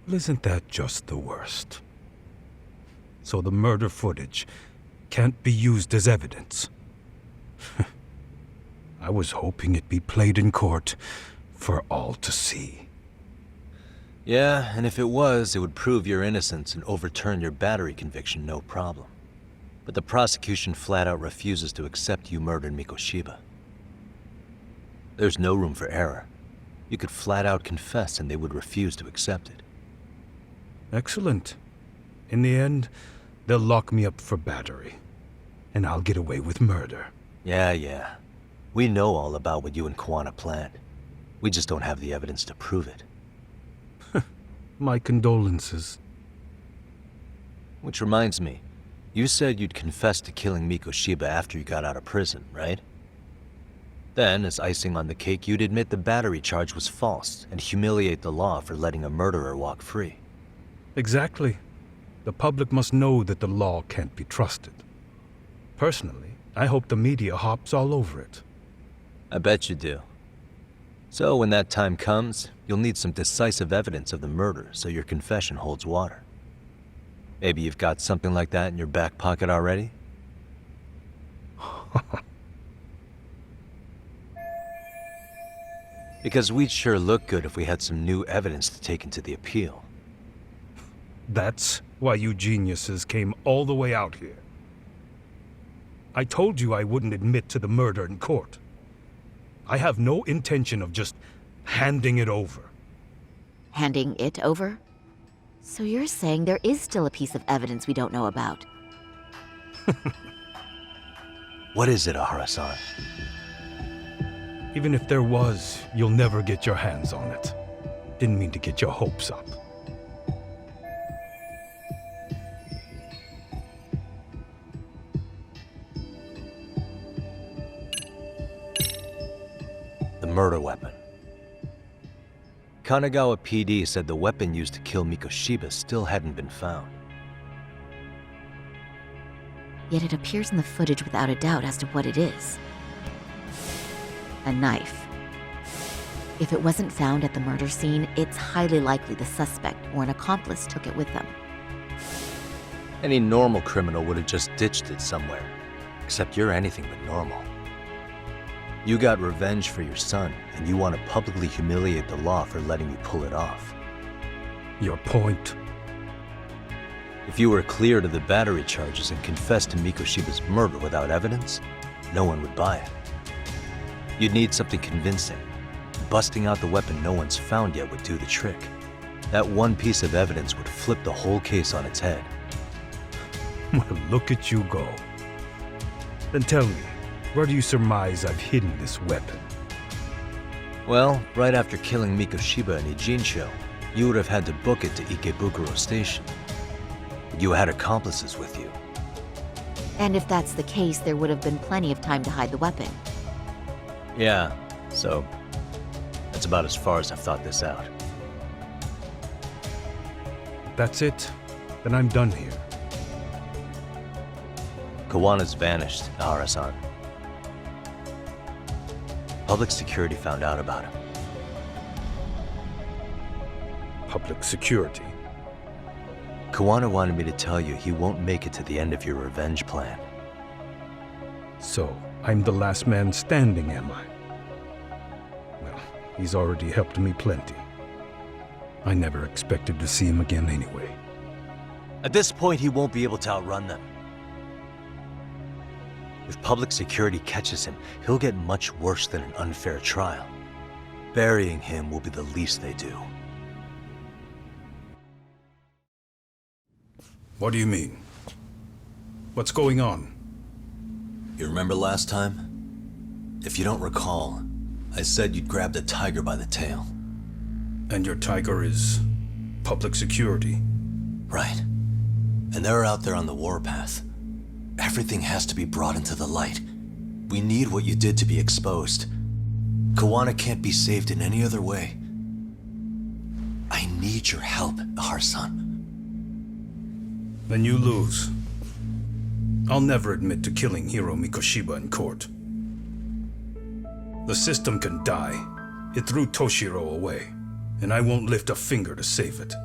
Well, isn't that just the worst? So the murder footage can't be used as evidence. I was hoping it'd be played in court for all to see. Yeah, and if it was, it would prove your innocence and overturn your battery conviction, no problem. But the prosecution flat out refuses to accept you murdered Mikoshiba. There's no room for error. You could flat out confess and they would refuse to accept it. Excellent. In the end, they'll lock me up for battery, and I'll get away with murder. Yeah. We know all about what you and Kwana planned. We just don't have the evidence to prove it. My condolences. Which reminds me, you said you'd confess to killing Mikoshiba after you got out of prison, right? Then, as icing on the cake, you'd admit the battery charge was false and humiliate the law for letting a murderer walk free. Exactly. The public must know that the law can't be trusted. Personally, I hope the media hops all over it. I bet you do. So when that time comes, you'll need some decisive evidence of the murder so your confession holds water. Maybe you've got something like that in your back pocket already? Because we'd sure look good if we had some new evidence to take into the appeal. That's why you geniuses came all the way out here. I told you I wouldn't admit to the murder in court. I have no intention of just handing it over. Handing it over? So you're saying there is still a piece of evidence we don't know about? What is it, Ahara-san? Even if there was, you'll never get your hands on it. Didn't mean to get your hopes up. The murder weapon. Kanagawa PD said the weapon used to kill Mikoshiba still hadn't been found. Yet it appears in the footage without a doubt as to what it is. A knife. If it wasn't found at the murder scene, it's highly likely the suspect or an accomplice took it with them. Any normal criminal would have just ditched it somewhere. Except you're anything but normal. You got revenge for your son, and you want to publicly humiliate the law for letting you pull it off. Your point? If you were cleared of the battery charges and confessed to Mikoshiba's murder without evidence, no one would buy it. You'd need something convincing. Busting out the weapon no one's found yet would do the trick. That one piece of evidence would flip the whole case on its head. Well, look at you go. Then tell me, where do you surmise I've hidden this weapon? Well, right after killing Mikoshiba in Ijincho, you would have had to book it to Ikebukuro Station. You had accomplices with you. And if that's the case, there would have been plenty of time to hide the weapon. Yeah, so that's about as far as I've thought this out. That's it? Then I'm done here. Kawana's vanished, Ahara-san. Public security found out about him. Public security? Kawana wanted me to tell you he won't make it to the end of your revenge plan. So, I'm the last man standing, am I? Well, he's already helped me plenty. I never expected to see him again anyway. At this point, he won't be able to outrun them. If public security catches him, he'll get much worse than an unfair trial. Burying him will be the least they do. What do you mean? What's going on? You remember last time? If you don't recall, I said you'd grab the tiger by the tail. And your tiger is public security? Right. And they're out there on the warpath. Everything has to be brought into the light. We need what you did to be exposed. Kawana can't be saved in any other way. I need your help, Ahara-san. Then you lose. I'll never admit to killing Hiro Mikoshiba in court. The system can die. It threw Toshiro away, and I won't lift a finger to save it.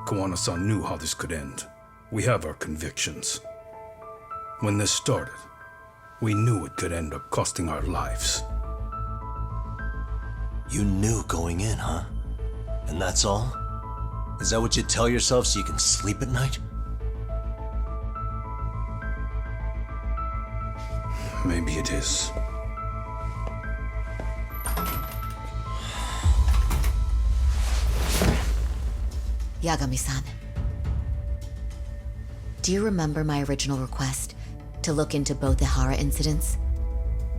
Koano-san knew how this could end. We have our convictions. When this started, we knew it could end up costing our lives. You knew going in, huh? And that's all? Is that what you tell yourself so you can sleep at night? Maybe it is. Yagami-san. Do you remember my original request to look into both the Hara incidents?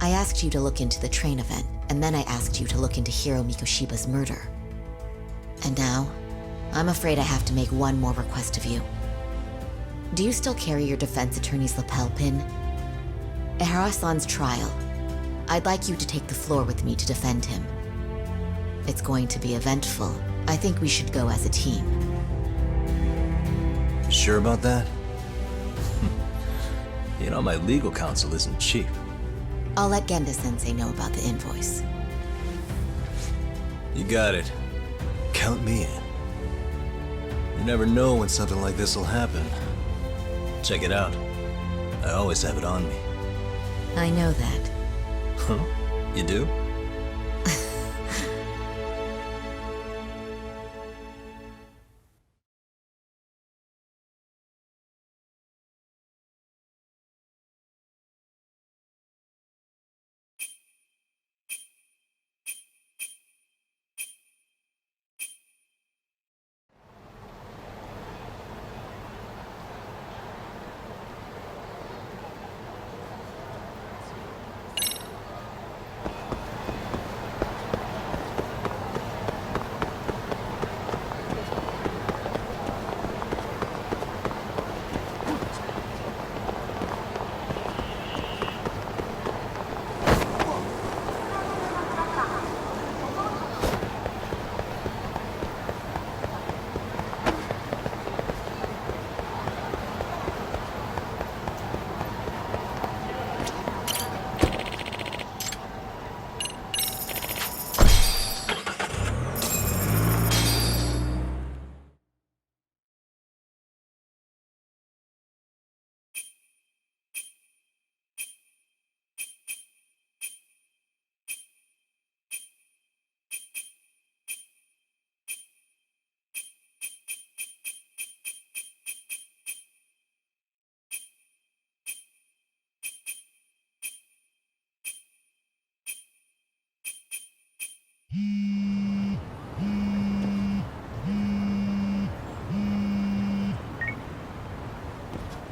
I asked you to look into the train event, and then I asked you to look into Hiro Mikoshiba's murder. And now, I'm afraid I have to make one more request of you. Do you still carry your defense attorney's lapel pin? At Hara-san's trial, I'd like you to take the floor with me to defend him. It's going to be eventful. I think we should go as a team. You sure about that? You know, my legal counsel isn't cheap. I'll let Genda-sensei know about the invoice. You got it. Count me in. You never know when something like this will happen. Check it out. I always have it on me. I know that. Huh? You do?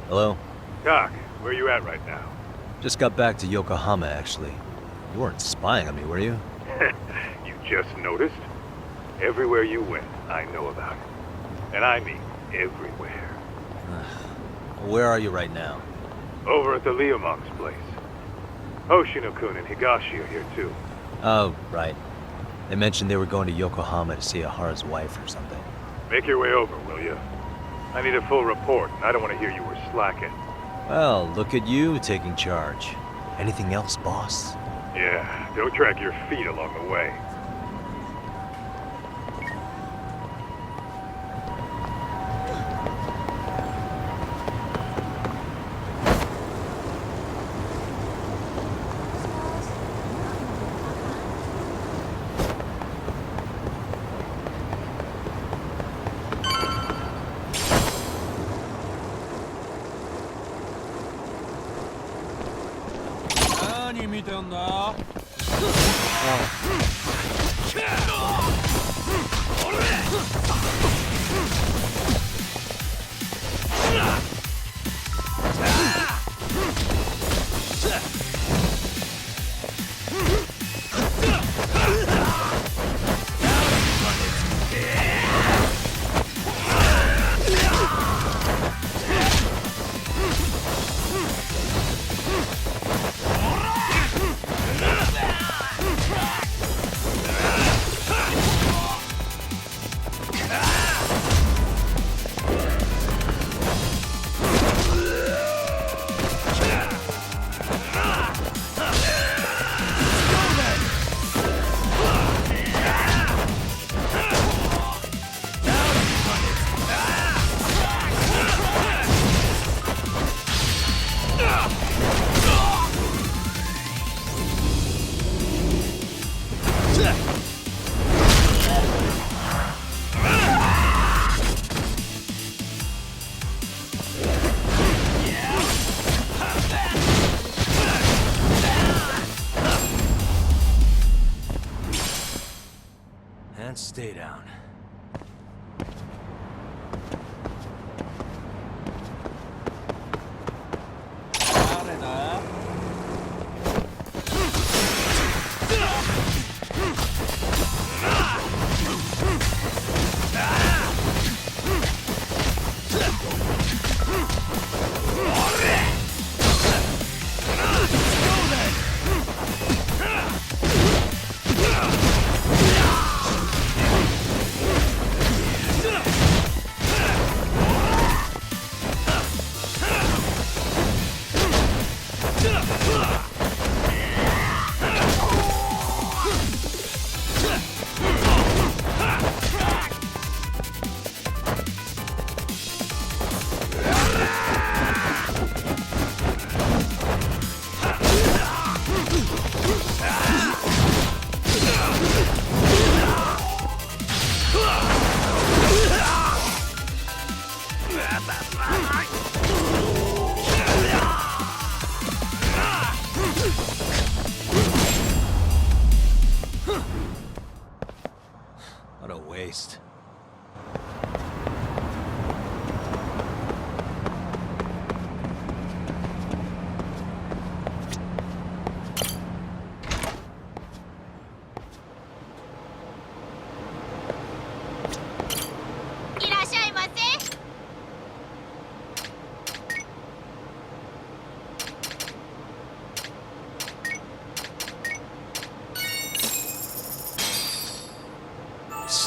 Hello? Doc, where you at right now? Just got back to Yokohama, actually. You weren't spying on me, were you? You just noticed? Everywhere you went, I know about it. And I mean everywhere. Where are you right now? Over at the Leomont's place. Hoshino-kun and Higashi are here too. Oh, right. They mentioned they were going to Yokohama to see Ahara's wife or something. Make your way over, will you? I need a full report, and I don't want to hear you were slacking. Well, look at you taking charge. Anything else, boss? Yeah, don't drag your feet along the way.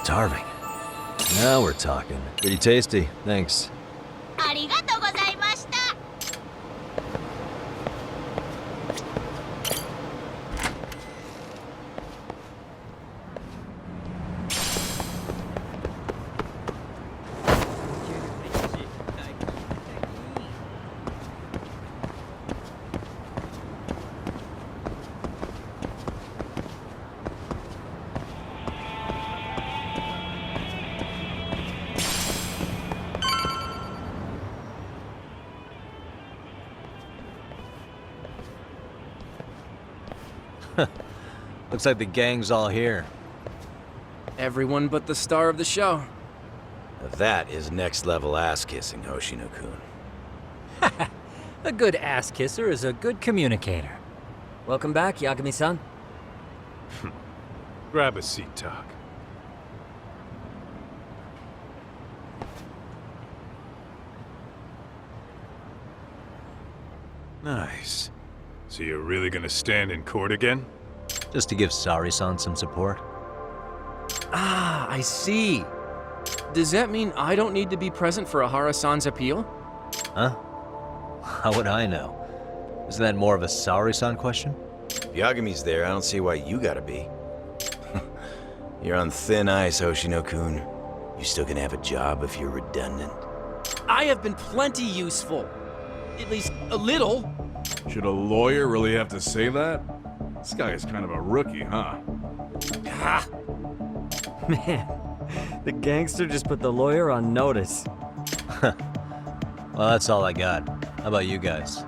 starving. Now we're talking. Pretty tasty, thanks. ありがとうございました。Looks like the gang's all here. Everyone but the star of the show. That is next level ass kissing, Hoshino-kun. A good ass kisser is a good communicator. Welcome back, Yagami-san. Grab a seat, Tak. Nice. So you're really gonna stand in court again? Just to give Sari-san some support. Ah, I see. Does that mean I don't need to be present for Ahara-san's appeal? Huh? How would I know? Isn't that more of a Sari-san question? If Yagami's there, I don't see why you gotta be. You're on thin ice, Hoshino-kun. You still gonna have a job if you're redundant. I have been plenty useful. At least a little. Should a lawyer really have to say that? This guy is kind of a rookie, huh? Ah, Man, the gangster just put the lawyer on notice. Well, that's all I got. How about you guys?